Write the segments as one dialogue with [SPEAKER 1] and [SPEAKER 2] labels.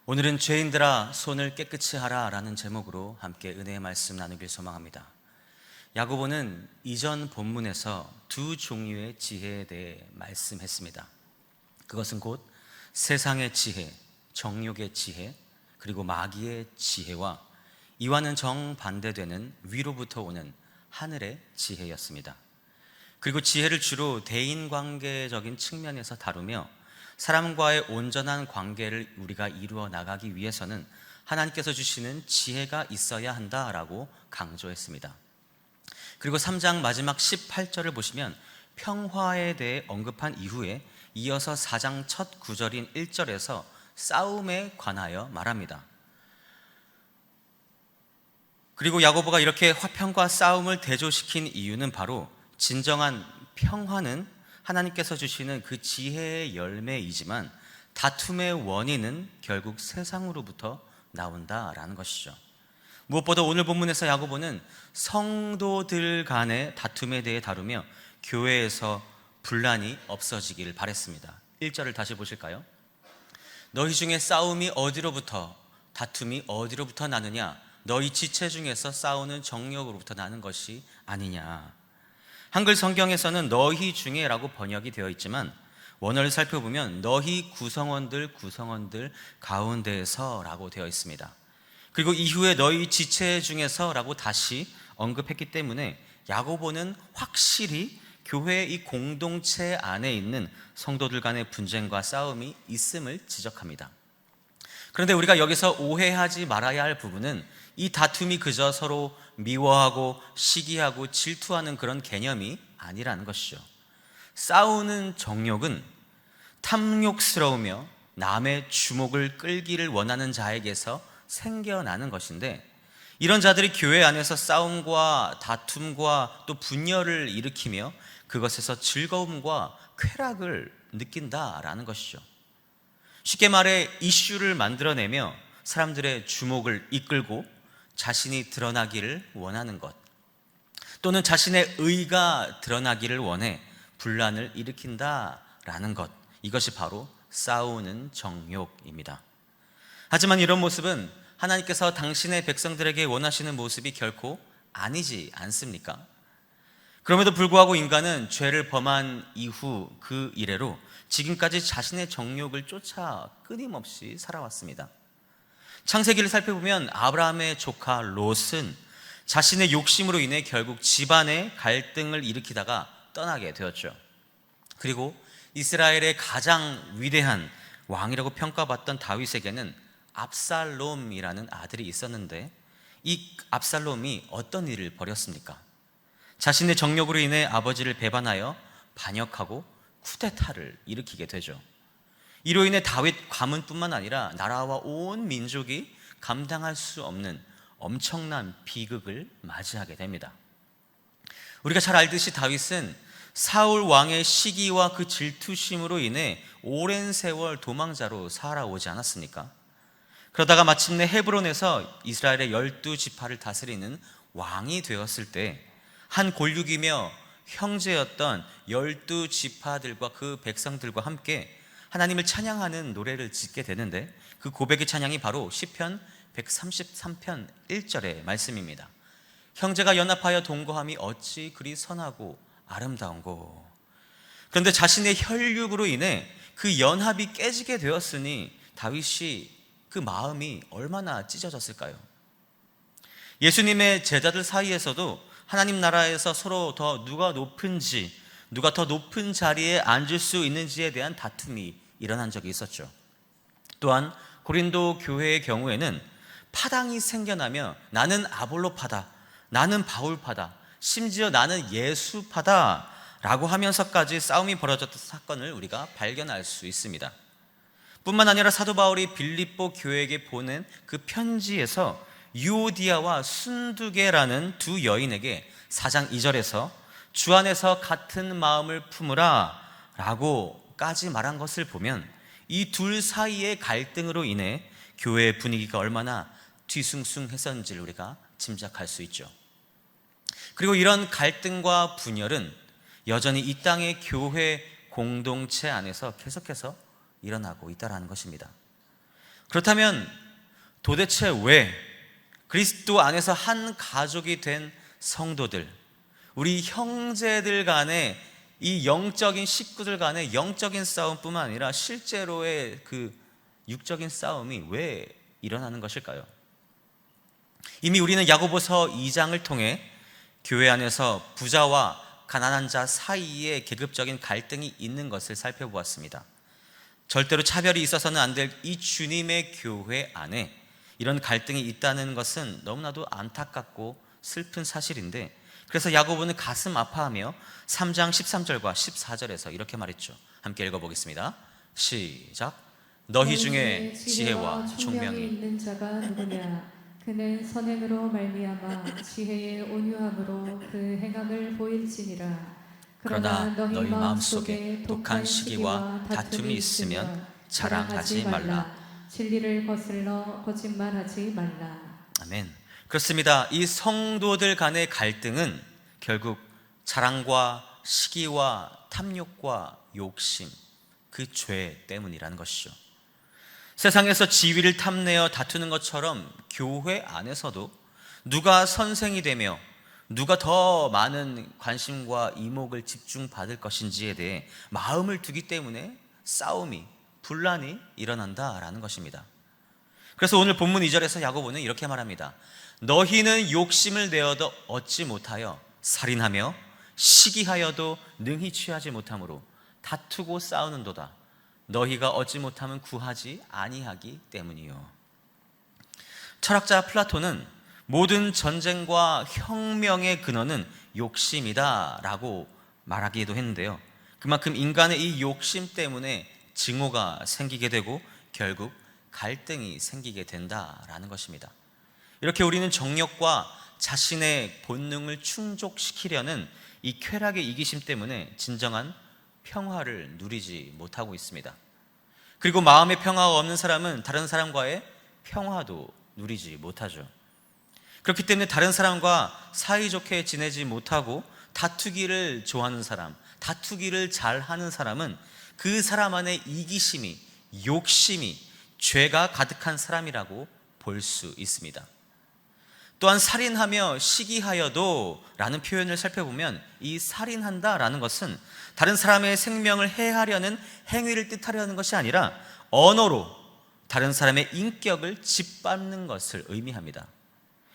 [SPEAKER 1] 오늘은 죄인들아 손을 깨끗이 하라 라는 제목으로 함께 은혜의 말씀 나누길 소망합니다. 야고보는 이전 본문에서 두 종류의 지혜에 대해 말씀했습니다. 그것은 곧 세상의 지혜, 정욕의 지혜, 그리고 마귀의 지혜와 이와는 정반대되는 위로부터 오는 하늘의 지혜였습니다. 그리고 지혜를 주로 대인관계적인 측면에서 다루며 사람과의 온전한 관계를 우리가 이루어 나가기 위해서는 하나님께서 주시는 지혜가 있어야 한다라고 강조했습니다. 그리고 3장 마지막 18절을 보시면 평화에 대해 언급한 이후에 이어서 4장 첫 구절인 1절에서 싸움에 관하여 말합니다. 그리고 야고보가 이렇게 화평과 싸움을 대조시킨 이유는 바로 진정한 평화는 하나님께서 주시는 그 지혜의 열매이지만 다툼의 원인은 결국 세상으로부터 나온다라는 것이죠. 무엇보다 오늘 본문에서 야고보는 성도들 간의 다툼에 대해 다루며 교회에서 분란이 없어지기를 바랬습니다. 1절을 다시 보실까요? 너희 중에 싸움이 어디로부터, 다툼이 어디로부터 나느냐? 너희 지체 중에서 싸우는 정욕으로부터 나는 것이 아니냐. 한글 성경에서는 너희 중에라고 번역이 되어 있지만 원어를 살펴보면 너희 구성원들 가운데에서라고 되어 있습니다. 그리고 이후에 너희 지체 중에서라고 다시 언급했기 때문에 야고보는 확실히 교회의 이 공동체 안에 있는 성도들 간의 분쟁과 싸움이 있음을 지적합니다. 그런데 우리가 여기서 오해하지 말아야 할 부분은 이 다툼이 그저 서로 미워하고 시기하고 질투하는 그런 개념이 아니라는 것이죠. 싸우는 정욕은 탐욕스러우며 남의 주목을 끌기를 원하는 자에게서 생겨나는 것인데, 이런 자들이 교회 안에서 싸움과 다툼과 또 분열을 일으키며 그것에서 즐거움과 쾌락을 느낀다라는 것이죠. 쉽게 말해 이슈를 만들어내며 사람들의 주목을 이끌고 자신이 드러나기를 원하는 것, 또는 자신의 의가 드러나기를 원해 분란을 일으킨다라는 것, 이것이 바로 싸우는 정욕입니다. 하지만 이런 모습은 하나님께서 당신의 백성들에게 원하시는 모습이 결코 아니지 않습니까? 그럼에도 불구하고 인간은 죄를 범한 이후 그 이래로 지금까지 자신의 정욕을 쫓아 끊임없이 살아왔습니다. 창세기를 살펴보면 아브라함의 조카 롯은 자신의 욕심으로 인해 결국 집안의 갈등을 일으키다가 떠나게 되었죠. 그리고 이스라엘의 가장 위대한 왕이라고 평가받던 다윗에게는 압살롬이라는 아들이 있었는데, 이 압살롬이 어떤 일을 벌였습니까? 자신의 정욕으로 인해 아버지를 배반하여 반역하고 쿠데타를 일으키게 되죠. 이로 인해 다윗 가문뿐만 아니라 나라와 온 민족이 감당할 수 없는 엄청난 비극을 맞이하게 됩니다. 우리가 잘 알듯이 다윗은 사울 왕의 시기와 그 질투심으로 인해 오랜 세월 도망자로 살아오지 않았습니까? 그러다가 마침내 헤브론에서 이스라엘의 12지파를 다스리는 왕이 되었을 때 한 골육이며 형제였던 12지파들과 그 백성들과 함께 하나님을 찬양하는 노래를 짓게 되는데, 그 고백의 찬양이 바로 시편 133편 1절의 말씀입니다. 형제가 연합하여 동거함이 어찌 그리 선하고 아름다운고. 그런데 자신의 혈육으로 인해 그 연합이 깨지게 되었으니 다윗이 그 마음이 얼마나 찢어졌을까요? 예수님의 제자들 사이에서도 하나님 나라에서 서로 더 누가 높은지, 누가 더 높은 자리에 앉을 수 있는지에 대한 다툼이 일어난 적이 있었죠. 또한 고린도 교회의 경우에는 파당이 생겨나며 나는 아볼로파다, 나는 바울파다, 심지어 나는 예수파다 라고 하면서까지 싸움이 벌어졌던 사건을 우리가 발견할 수 있습니다. 뿐만 아니라 사도 바울이 빌립보 교회에게 보낸 그 편지에서 유오디아와 순두계라는 두 여인에게 4장 2절에서 주 안에서 같은 마음을 품으라 라고까지 말한 것을 보면 이 둘 사이의 갈등으로 인해 교회의 분위기가 얼마나 뒤숭숭했었는지를 우리가 짐작할 수 있죠. 그리고 이런 갈등과 분열은 여전히 이 땅의 교회 공동체 안에서 계속해서 일어나고 있다는 것입니다. 그렇다면 도대체 왜 그리스도 안에서 한 가족이 된 성도들, 우리 형제들 간의 이 영적인 식구들 간의 영적인 싸움뿐만 아니라 실제로의 그 육적인 싸움이 왜 일어나는 것일까요? 이미 우리는 야고보서 2장을 통해 교회 안에서 부자와 가난한 자 사이에 계급적인 갈등이 있는 것을 살펴보았습니다. 절대로 차별이 있어서는 안 될 이 주님의 교회 안에 이런 갈등이 있다는 것은 너무나도 안타깝고 슬픈 사실인데, 그래서 야고보는 가슴 아파하며 3장 13절과 14절에서 이렇게 말했죠. 함께 읽어보겠습니다. 시작. 너희 중에 지혜와 총명이
[SPEAKER 2] 있는 자가 누구냐? 그는 선행으로 말미암아 지혜의 온유함으로 그 행함을 보일지니라.
[SPEAKER 1] 그러나 너희 마음속에 독한 시기와 다툼이 있으면 자랑하지 말라.
[SPEAKER 2] 진리를 거슬러 거짓말하지 말라.
[SPEAKER 1] 아멘. 그렇습니다. 이 성도들 간의 갈등은 결국 자랑과 시기와 탐욕과 욕심, 그 죄 때문이라는 것이죠. 세상에서 지위를 탐내어 다투는 것처럼 교회 안에서도 누가 선생이 되며 누가 더 많은 관심과 이목을 집중받을 것인지에 대해 마음을 두기 때문에 싸움이, 분란이 일어난다라는 것입니다. 그래서 오늘 본문 2절에서 야고보는 이렇게 말합니다. 너희는 욕심을 내어도 얻지 못하여 살인하며 시기하여도 능히 취하지 못하므로 다투고 싸우는도다. 너희가 얻지 못하면 구하지 아니하기 때문이요. 철학자 플라톤은 모든 전쟁과 혁명의 근원은 욕심이다 라고 말하기도 했는데요, 그만큼 인간의 이 욕심 때문에 증오가 생기게 되고 결국 갈등이 생기게 된다라는 것입니다. 이렇게 우리는 정욕과 자신의 본능을 충족시키려는 이 쾌락의 이기심 때문에 진정한 평화를 누리지 못하고 있습니다. 그리고 마음의 평화가 없는 사람은 다른 사람과의 평화도 누리지 못하죠. 그렇기 때문에 다른 사람과 사이좋게 지내지 못하고 다투기를 좋아하는 사람, 다투기를 잘하는 사람은 그 사람 안에 이기심이, 욕심이, 죄가 가득한 사람이라고 볼 수 있습니다. 또한 살인하며 시기하여도 라는 표현을 살펴보면 이 살인한다 라는 것은 다른 사람의 생명을 해하려는 행위를 뜻하려는 것이 아니라 언어로 다른 사람의 인격을 짓밟는 것을 의미합니다.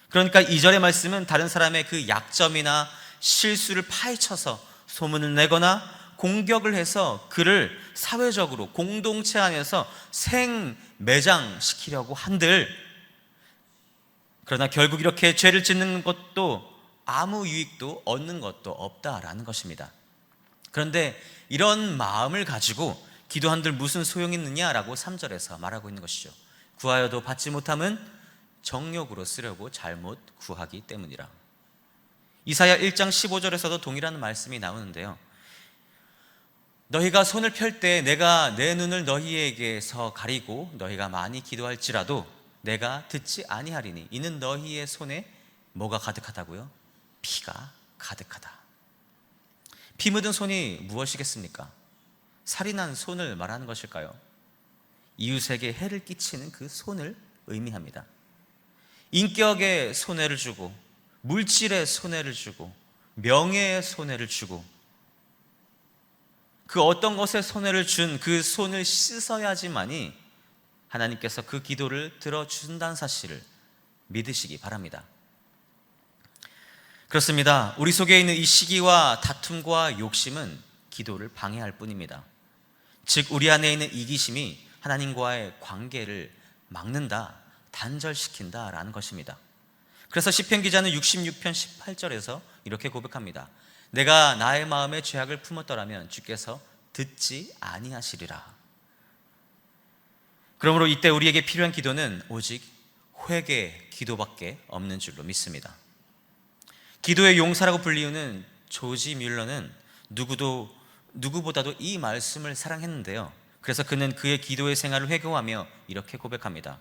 [SPEAKER 1] 그러니까 2절의 말씀은 다른 사람의 그 약점이나 실수를 파헤쳐서 소문을 내거나 공격을 해서 그를 사회적으로 공동체 안에서 생매장시키려고 한들, 그러나 결국 이렇게 죄를 짓는 것도 아무 유익도 얻는 것도 없다라는 것입니다. 그런데 이런 마음을 가지고 기도한들 무슨 소용이 있느냐라고 3절에서 말하고 있는 것이죠. 구하여도 받지 못함은 정욕으로 쓰려고 잘못 구하기 때문이라. 이사야 1장 15절에서도 동일한 말씀이 나오는데요, 너희가 손을 펼 때 내가 내 눈을 너희에게서 가리고 너희가 많이 기도할지라도 내가 듣지 아니하리니 이는 너희의 손에 뭐가 가득하다고요? 피가 가득하다. 피 묻은 손이 무엇이겠습니까? 살인한 손을 말하는 것일까요? 이웃에게 해를 끼치는 그 손을 의미합니다. 인격에 손해를 주고 물질에 손해를 주고 명예에 손해를 주고 그 어떤 것에 손해를 준 그 손을 씻어야지만이 하나님께서 그 기도를 들어준다는 사실을 믿으시기 바랍니다. 그렇습니다. 우리 속에 있는 이 시기와 다툼과 욕심은 기도를 방해할 뿐입니다. 즉 우리 안에 있는 이기심이 하나님과의 관계를 막는다, 단절시킨다라는 것입니다. 그래서 시편 기자는 66편 18절에서 이렇게 고백합니다. 내가 나의 마음에 죄악을 품었더라면 주께서 듣지 아니하시리라. 그러므로 이때 우리에게 필요한 기도는 오직 회개 기도밖에 없는 줄로 믿습니다. 기도의 용사라고 불리우는 조지 뮬러는 누구보다도 이 말씀을 사랑했는데요, 그래서 그는 그의 기도의 생활을 회고하며 이렇게 고백합니다.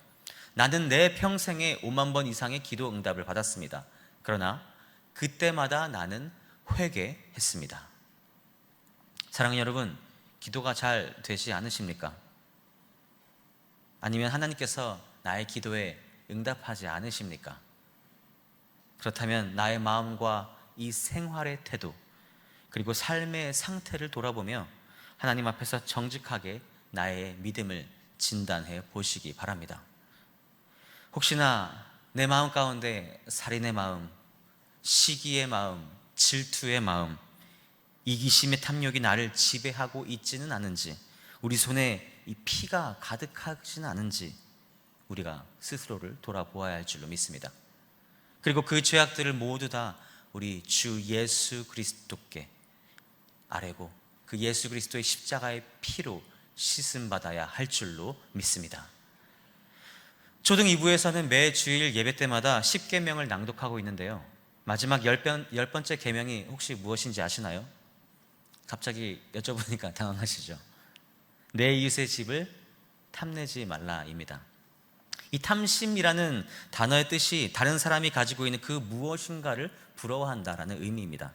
[SPEAKER 1] 나는 내 평생에 5만 번 이상의 기도 응답을 받았습니다. 그러나 그때마다 나는 회개했습니다. 사랑하는 여러분, 기도가 잘 되지 않으십니까? 아니면 하나님께서 나의 기도에 응답하지 않으십니까? 그렇다면 나의 마음과 이 생활의 태도, 그리고 삶의 상태를 돌아보며 하나님 앞에서 정직하게 나의 믿음을 진단해 보시기 바랍니다. 혹시나 내 마음 가운데 살인의 마음, 시기의 마음, 질투의 마음, 이기심의 탐욕이 나를 지배하고 있지는 않은지, 우리 손에 이 피가 가득하지는 않은지 우리가 스스로를 돌아보아야 할 줄로 믿습니다. 그리고 그 죄악들을 모두 다 우리 주 예수 그리스도께 아뢰고 그 예수 그리스도의 십자가의 피로 씻음받아야 할 줄로 믿습니다. 초등 2부에서는 매 주일 예배 때마다 10계명을 낭독하고 있는데요, 마지막 10번째 계명이 혹시 무엇인지 아시나요? 갑자기 여쭤보니까 당황하시죠? 내 이웃의 집을 탐내지 말라입니다. 이 탐심이라는 단어의 뜻이 다른 사람이 가지고 있는 그 무엇인가를 부러워한다라는 의미입니다.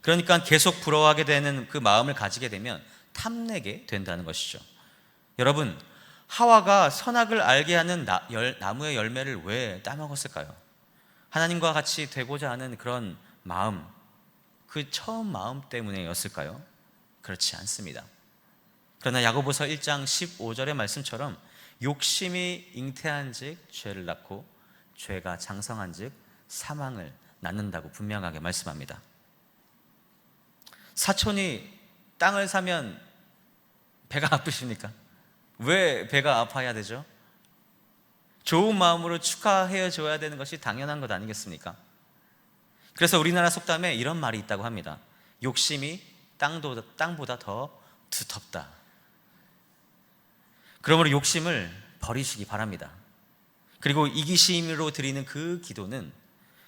[SPEAKER 1] 그러니까 계속 부러워하게 되는 그 마음을 가지게 되면 탐내게 된다는 것이죠. 여러분, 하와가 선악을 알게 하는 나무의 열매를 왜 따먹었을까요? 하나님과 같이 되고자 하는 그런 마음, 그 처음 마음 때문에였을까요? 그렇지 않습니다. 그러나 야고보서 1장 15절의 말씀처럼 욕심이 잉태한즉 죄를 낳고 죄가 장성한즉 사망을 낳는다고 분명하게 말씀합니다. 사촌이 땅을 사면 배가 아프십니까? 왜 배가 아파야 되죠? 좋은 마음으로 축하해 줘야 되는 것이 당연한 것 아니겠습니까? 그래서 우리나라 속담에 이런 말이 있다고 합니다. 욕심이 땅보다 더 두텁다. 그러므로 욕심을 버리시기 바랍니다. 그리고 이기심으로 드리는 그 기도는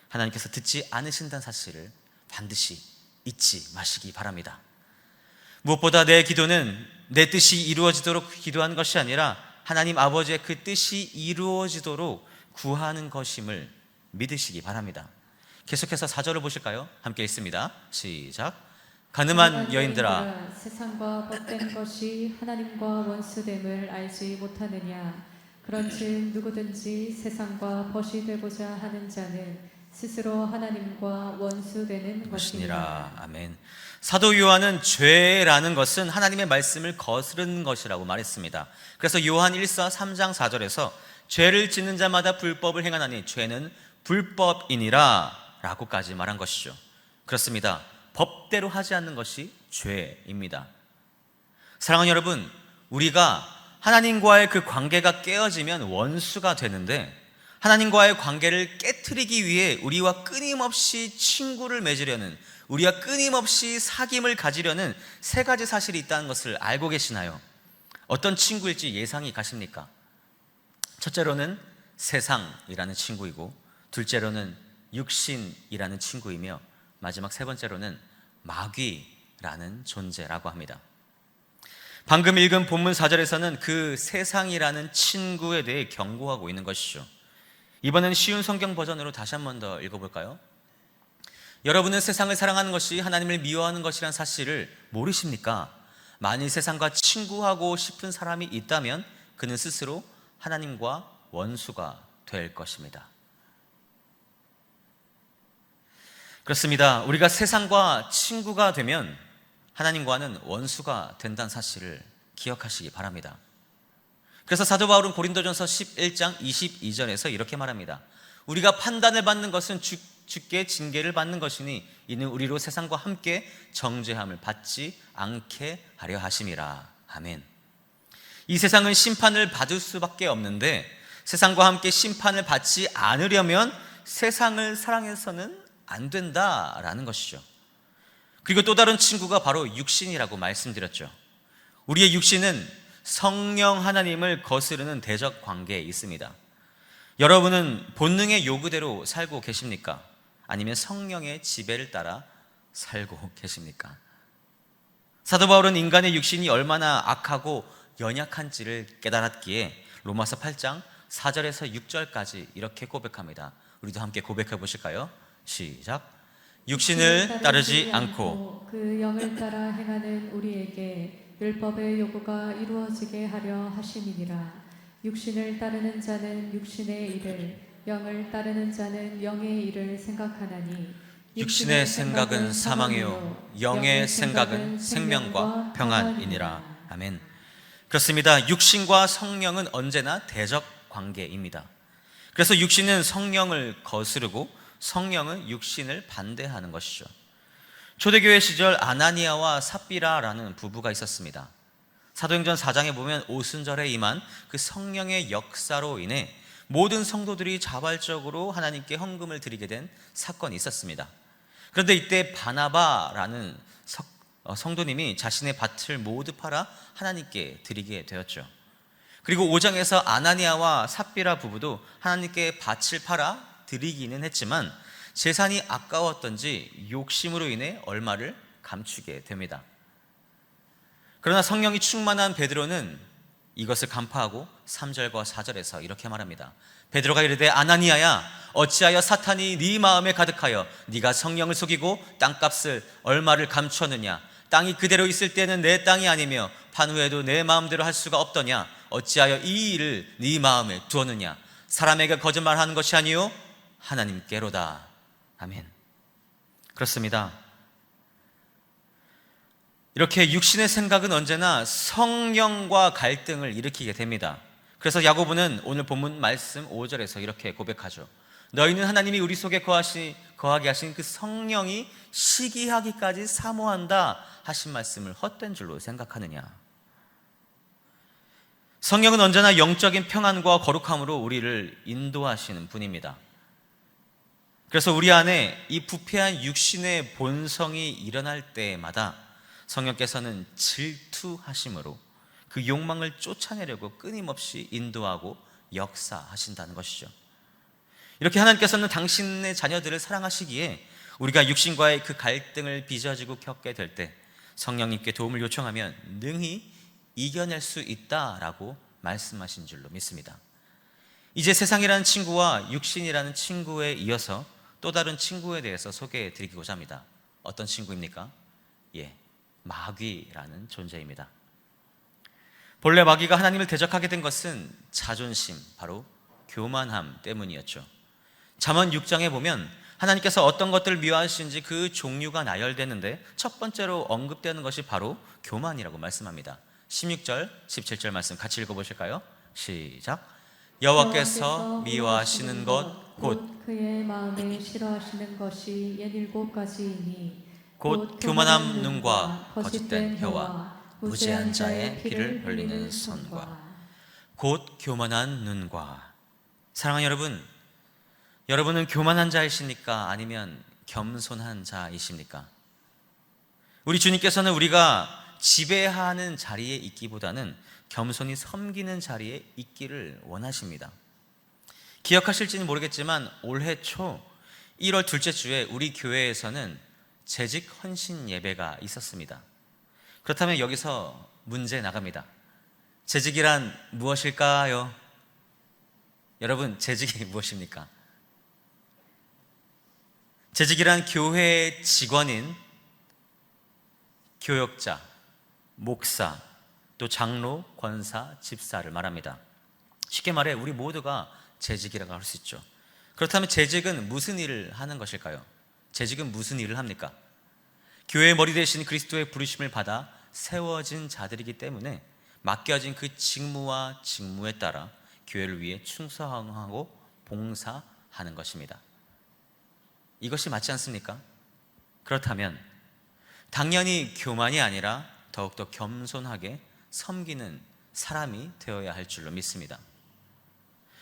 [SPEAKER 1] 하나님께서 듣지 않으신다는 사실을 반드시 잊지 마시기 바랍니다. 무엇보다 내 기도는 내 뜻이 이루어지도록 기도하는 것이 아니라 하나님 아버지의 그 뜻이 이루어지도록 구하는 것임을 믿으시기 바랍니다. 계속해서 4절을 보실까요? 함께 있습니다. 시작. 가늠한 여인들아,
[SPEAKER 2] 세상과 벗된 것이 하나님과 원수됨을 알지 못하느냐? 그런즉 누구든지 세상과 벗이 되고자 하는 자는 스스로 하나님과 원수되는 것이니라.
[SPEAKER 1] 것이니라. 아멘. 사도 요한은 죄라는 것은 하나님의 말씀을 거스르는 것이라고 말했습니다. 그래서 요한 1서 3장 4절에서 죄를 짓는 자마다 불법을 행하나니 죄는 불법이니라 라고까지 말한 것이죠. 그렇습니다. 법대로 하지 않는 것이 죄입니다. 사랑하는 여러분, 우리가 하나님과의 그 관계가 깨어지면 원수가 되는데, 하나님과의 관계를 깨트리기 위해 우리와 끊임없이 친구를 맺으려는, 우리와 끊임없이 사귐을 가지려는 세 가지 사실이 있다는 것을 알고 계시나요? 어떤 친구일지 예상이 가십니까? 첫째로는 세상이라는 친구이고, 둘째로는 육신이라는 친구이며, 마지막 세 번째로는 마귀라는 존재라고 합니다. 방금 읽은 본문 4절에서는 그 세상이라는 친구에 대해 경고하고 있는 것이죠. 이번엔 쉬운 성경 버전으로 다시 한 번 더 읽어볼까요? 여러분은 세상을 사랑하는 것이 하나님을 미워하는 것이라는 사실을 모르십니까? 만일 세상과 친구하고 싶은 사람이 있다면 그는 스스로 하나님과 원수가 될 것입니다. 그렇습니다. 우리가 세상과 친구가 되면 하나님과는 원수가 된다는 사실을 기억하시기 바랍니다. 그래서 사도 바울은 고린도전서 11장 22절에서 이렇게 말합니다. 우리가 판단을 받는 것은 주께 징계를 받는 것이니 이는 우리로 세상과 함께 정죄함을 받지 않게 하려 하심이라. 아멘. 이 세상은 심판을 받을 수밖에 없는데 세상과 함께 심판을 받지 않으려면 세상을 사랑해서는 안 된다라는 것이죠. 그리고 또 다른 친구가 바로 육신이라고 말씀드렸죠. 우리의 육신은 성령 하나님을 거스르는 대적 관계에 있습니다. 여러분은 본능의 요구대로 살고 계십니까? 아니면 성령의 지배를 따라 살고 계십니까? 사도 바울은 인간의 육신이 얼마나 악하고 연약한지를 깨달았기에 로마서 8장 4절에서 6절까지 이렇게 고백합니다. 우리도 함께 고백해 보실까요? 시작. 육신을 따르지 않고
[SPEAKER 2] 그 영을 따라 행하는 우리에게 율법의 요구가 이루어지게 하려 하심이니라. 육신을 따르는 자는 육신의 일을, 영을 따르는 자는 영의 일을 생각하나니
[SPEAKER 1] 육신의 생각은 사망이요 영의 생각은 생명과 평안이니라. 아멘. 그렇습니다. 육신과 성령은 언제나 대적 관계입니다. 그래서 육신은 성령을 거스르고 성령은 육신을 반대하는 것이죠. 초대교회 시절 아나니아와 삽비라라는 부부가 있었습니다. 사도행전 4장에 보면 오순절에 임한 그 성령의 역사로 인해 모든 성도들이 자발적으로 하나님께 헌금을 드리게 된 사건이 있었습니다. 그런데 이때 바나바라는 성도님이 자신의 밭을 모두 팔아 하나님께 드리게 되었죠. 그리고 5장에서 아나니아와 삽비라 부부도 하나님께 밭을 팔아 드리기는 했지만 재산이 아까웠던지 욕심으로 인해 얼마를 감추게 됩니다. 그러나 성령이 충만한 베드로는 이것을 간파하고 3절과 4절에서 이렇게 말합니다. 베드로가 이르되 아나니아야 어찌하여 사탄이 네 마음에 가득하여 네가 성령을 속이고 땅값을 얼마를 감추었느냐. 땅이 그대로 있을 때는 내 땅이 아니며 판 후에도 내 마음대로 할 수가 없더냐. 어찌하여 이 일을 네 마음에 두었느냐. 사람에게 거짓말하는 것이 아니요 하나님께로다. 아멘. 그렇습니다. 이렇게 육신의 생각은 언제나 성령과 갈등을 일으키게 됩니다. 그래서 야고보는 오늘 본문 말씀 5절에서 이렇게 고백하죠. 너희는 하나님이 우리 속에 거하게 하신 그 성령이 시기하기까지 사모한다 하신 말씀을 헛된 줄로 생각하느냐. 성령은 언제나 영적인 평안과 거룩함으로 우리를 인도하시는 분입니다. 그래서 우리 안에 이 부패한 육신의 본성이 일어날 때마다 성령께서는 질투하심으로 그 욕망을 쫓아내려고 끊임없이 인도하고 역사하신다는 것이죠. 이렇게 하나님께서는 당신의 자녀들을 사랑하시기에 우리가 육신과의 그 갈등을 빚어지고 겪게 될 때 성령님께 도움을 요청하면 능히 이겨낼 수 있다라고 말씀하신 줄로 믿습니다. 이제 세상이라는 친구와 육신이라는 친구에 이어서 또 다른 친구에 대해서 소개해 드리고자 합니다. 어떤 친구입니까? 마귀라는 존재입니다. 본래 마귀가 하나님을 대적하게 된 것은 자존심, 바로 교만함 때문이었죠. 잠언 6장에 보면 하나님께서 어떤 것들을 미워하시는지 그 종류가 나열되는데 첫 번째로 언급되는 것이 바로 교만이라고 말씀합니다. 16절, 17절 말씀 같이 읽어보실까요? 시작. 여호와께서 미워하시는 것 곧
[SPEAKER 2] 그의 마음에 싫어하시는 것이 17가지이니
[SPEAKER 1] 곧 교만한 눈과 거짓된 혀와 무죄한 자의 피를 흘리는 손과 곧 교만한 눈과. 사랑하는 여러분, 여러분은 교만한 자이십니까? 아니면 겸손한 자이십니까? 우리 주님께서는 우리가 지배하는 자리에 있기보다는 겸손히 섬기는 자리에 있기를 원하십니다. 기억하실지는 모르겠지만 올해 초 1월 둘째 주에 우리 교회에서는 재직 헌신 예배가 있었습니다. 그렇다면 여기서 문제 나갑니다. 재직이란 무엇일까요? 여러분, 재직이 무엇입니까? 재직이란 교회의 직원인 교역자, 목사, 또 장로, 권사, 집사를 말합니다. 쉽게 말해 우리 모두가 재직이라고 할 수 있죠. 그렇다면 재직은 무슨 일을 하는 것일까요? 재직은 무슨 일을 합니까? 교회의 머리 대신 그리스도의 부르심을 받아 세워진 자들이기 때문에 맡겨진 그 직무와 직무에 따라 교회를 위해 충성하고 봉사하는 것입니다. 이것이 맞지 않습니까? 그렇다면 당연히 교만이 아니라 더욱더 겸손하게 섬기는 사람이 되어야 할 줄로 믿습니다.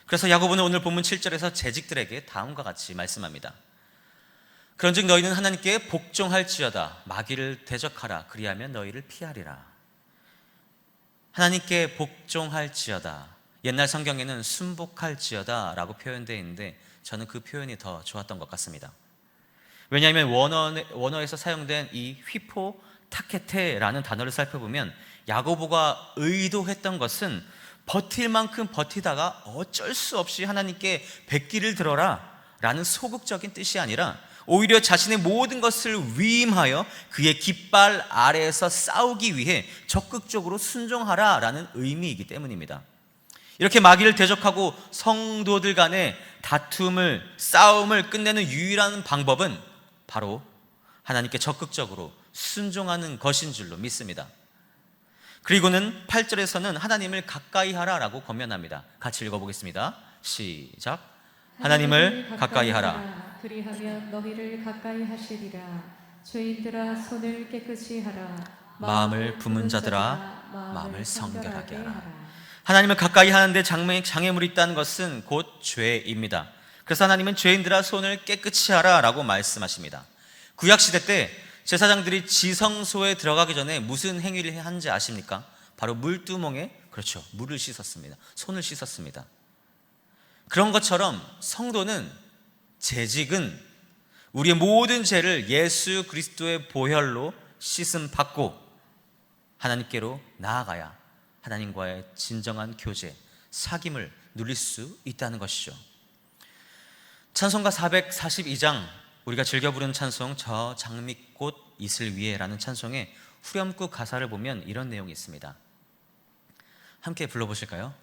[SPEAKER 1] 그래서 야고보는 오늘 본문 7절에서 재직들에게 다음과 같이 말씀합니다. 그런즉 너희는 하나님께 복종할지어다. 마귀를 대적하라. 그리하면 너희를 피하리라. 하나님께 복종할지어다. 옛날 성경에는 순복할지어다 라고 표현되어 있는데 저는 그 표현이 더 좋았던 것 같습니다. 왜냐하면 원어에서 사용된 이 휘포 타케테라는 단어를 살펴보면 야고보가 의도했던 것은 버틸 만큼 버티다가 어쩔 수 없이 하나님께 백기를 들어라 라는 소극적인 뜻이 아니라 오히려 자신의 모든 것을 위임하여 그의 깃발 아래에서 싸우기 위해 적극적으로 순종하라 라는 의미이기 때문입니다. 이렇게 마귀를 대적하고 성도들 간의 싸움을 끝내는 유일한 방법은 바로 하나님께 적극적으로 순종하는 것인 줄로 믿습니다. 그리고는 8절에서는 하나님을 가까이 하라라고 권면합니다. 같이 읽어보겠습니다. 시작. 하나님을 가까이 하라.
[SPEAKER 2] 그리하면 너희를 가까이 하시리라. 죄인들아 손을 깨끗이 하라.
[SPEAKER 1] 마음을 품은 자들아 마음을 성결하게 하라. 하나님을 가까이 하는데 장애물이 있다는 것은 곧 죄입니다. 그래서 하나님은 죄인들아 손을 깨끗이 하라 라고 말씀하십니다. 구약시대 때 제사장들이 지성소에 들어가기 전에 무슨 행위를 하는지 아십니까? 바로 물두멍에 물을 씻었습니다. 손을 씻었습니다. 그런 것처럼 성도는, 재직은 우리의 모든 죄를 예수 그리스도의 보혈로 씻음 받고 하나님께로 나아가야 하나님과의 진정한 교제, 사귐을 누릴 수 있다는 것이죠. 찬송가 442장, 우리가 즐겨 부르는 찬송 저 장미꽃 이슬 위에라는 찬송의 후렴구 가사를 보면 이런 내용이 있습니다. 함께 불러보실까요?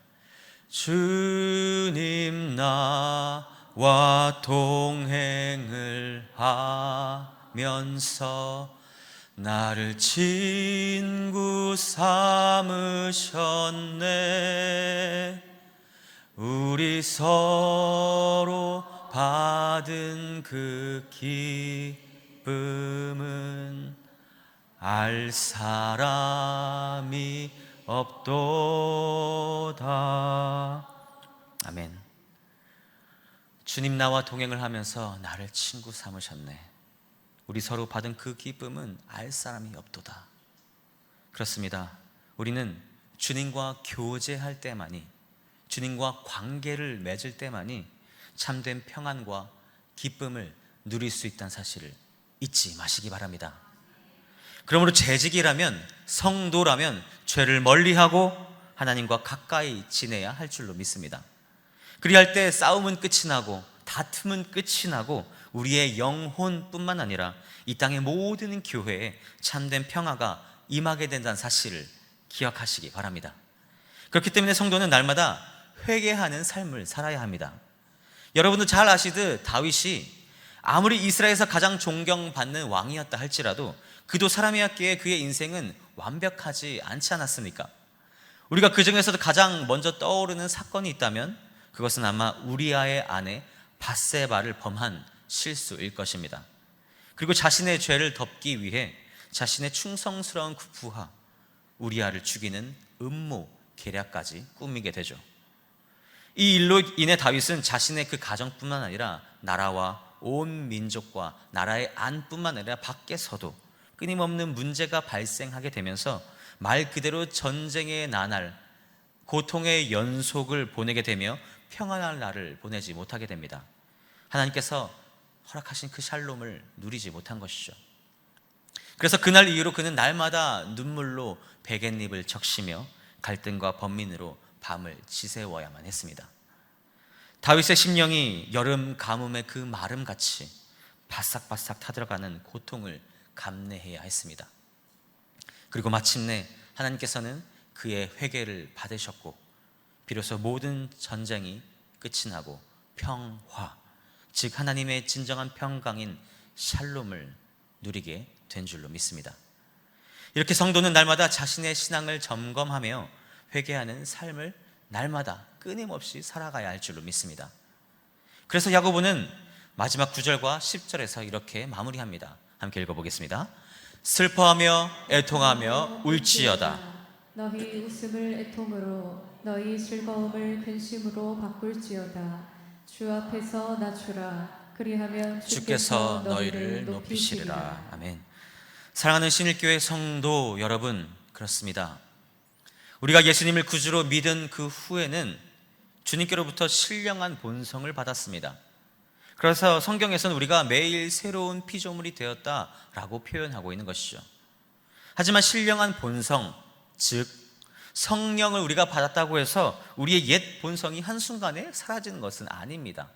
[SPEAKER 1] 주님 나와 동행을 하면서 나를 친구 삼으셨네. 우리 서로 받은 그 기쁨은 알 사람이 없도다. 아멘. 주님 나와 동행을 하면서 나를 친구 삼으셨네. 우리 서로 받은 그 기쁨은 알 사람이 없도다. 그렇습니다. 우리는 주님과 교제할 때만이, 주님과 관계를 맺을 때만이 참된 평안과 기쁨을 누릴 수 있다는 사실을 잊지 마시기 바랍니다. 그러므로 재직이라면, 성도라면 죄를 멀리하고 하나님과 가까이 지내야 할 줄로 믿습니다. 그리할 때 싸움은 끝이 나고 다툼은 끝이 나고 우리의 영혼뿐만 아니라 이 땅의 모든 교회에 참된 평화가 임하게 된다는 사실을 기억하시기 바랍니다. 그렇기 때문에 성도는 날마다 회개하는 삶을 살아야 합니다. 여러분도 잘 아시듯 다윗이 아무리 이스라엘에서 가장 존경받는 왕이었다 할지라도 그도 사람이었기에 그의 인생은 완벽하지 않지 않았습니까? 우리가 그 중에서도 가장 먼저 떠오르는 사건이 있다면 그것은 아마 우리아의 아내 밧세바를 범한 실수일 것입니다. 그리고 자신의 죄를 덮기 위해 자신의 충성스러운 그 부하 우리아를 죽이는 음모 계략까지 꾸미게 되죠. 이 일로 인해 다윗은 자신의 그 가정뿐만 아니라 나라와 온 민족과 나라의 안뿐만 아니라 밖에서도 끊임없는 문제가 발생하게 되면서 말 그대로 전쟁의 나날, 고통의 연속을 보내게 되며 평안할 날을 보내지 못하게 됩니다. 하나님께서 허락하신 그 샬롬을 누리지 못한 것이죠. 그래서 그날 이후로 그는 날마다 눈물로 베갯잎을 적시며 갈등과 번민으로 밤을 지새워야만 했습니다. 다윗의 심령이 여름 가뭄의 그 마름같이 바싹바싹 타들어가는 고통을 감내해야 했습니다. 그리고 마침내 하나님께서는 그의 회개를 받으셨고 비로소 모든 전쟁이 끝이 나고 평화, 즉 하나님의 진정한 평강인 샬롬을 누리게 된 줄로 믿습니다. 이렇게 성도는 날마다 자신의 신앙을 점검하며 회개하는 삶을 날마다 끊임없이 살아가야 할 줄로 믿습니다. 그래서 야고보는 마지막 9절과 10절에서 이렇게 마무리합니다. 함께 읽어보겠습니다. 슬퍼하며 애통하며 울지어다.
[SPEAKER 2] 너희 웃음을 애통으로 너희 즐거움을 근심으로 바꿀지어다. 주 앞에서 낮추라. 그리하면
[SPEAKER 1] 주께서 너희를 높이시리라. 아멘. 사랑하는 신일교회 성도 여러분, 그렇습니다. 우리가 예수님을 구주로 믿은 그 후에는 주님께로부터 신령한 본성을 받았습니다. 그래서 성경에서는 우리가 매일 새로운 피조물이 되었다라고 표현하고 있는 것이죠. 하지만 신령한 본성, 즉 성령을 우리가 받았다고 해서 우리의 옛 본성이 한순간에 사라지는 것은 아닙니다.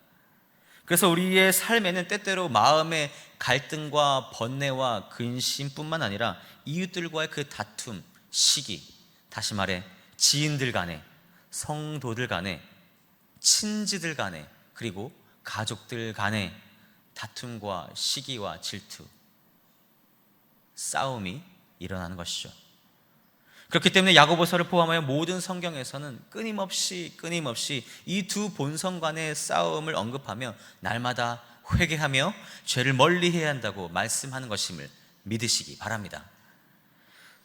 [SPEAKER 1] 그래서 우리의 삶에는 때때로 마음의 갈등과 번뇌와 근심뿐만 아니라 이웃들과의 그 다툼, 시기, 다시 말해 지인들 간에, 성도들 간에, 친지들 간에, 그리고 가족들 간에 다툼과 시기와 질투, 싸움이 일어나는 것이죠. 그렇기 때문에 야고보서를 포함하여 모든 성경에서는 끊임없이 이 두 본성 간의 싸움을 언급하며 날마다 회개하며 죄를 멀리해야 한다고 말씀하는 것임을 믿으시기 바랍니다.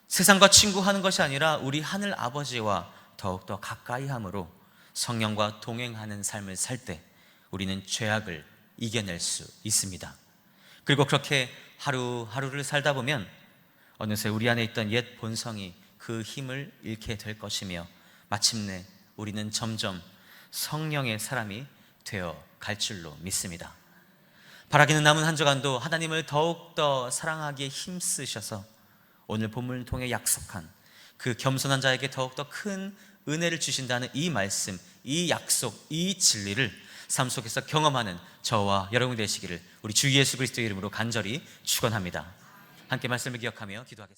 [SPEAKER 1] 세상과 친구하는 것이 아니라 우리 하늘 아버지와 더욱더 가까이 함으로 성령과 동행하는 삶을 살 때 우리는 죄악을 이겨낼 수 있습니다. 그리고 그렇게 하루하루를 살다 보면 어느새 우리 안에 있던 옛 본성이 그 힘을 잃게 될 것이며 마침내 우리는 점점 성령의 사람이 되어 갈 줄로 믿습니다. 바라기는 남은 한 주간도 하나님을 더욱더 사랑하기에 힘쓰셔서 오늘 본문을 통해 약속한 그 겸손한 자에게 더욱더 큰 은혜를 주신다는 이 말씀, 이 약속, 이 진리를 삶 속에서 경험하는 저와 여러분이 되시기를 우리 주 예수 그리스도의 이름으로 간절히 축원합니다. 함께 말씀을 기억하며 기도하겠습니다.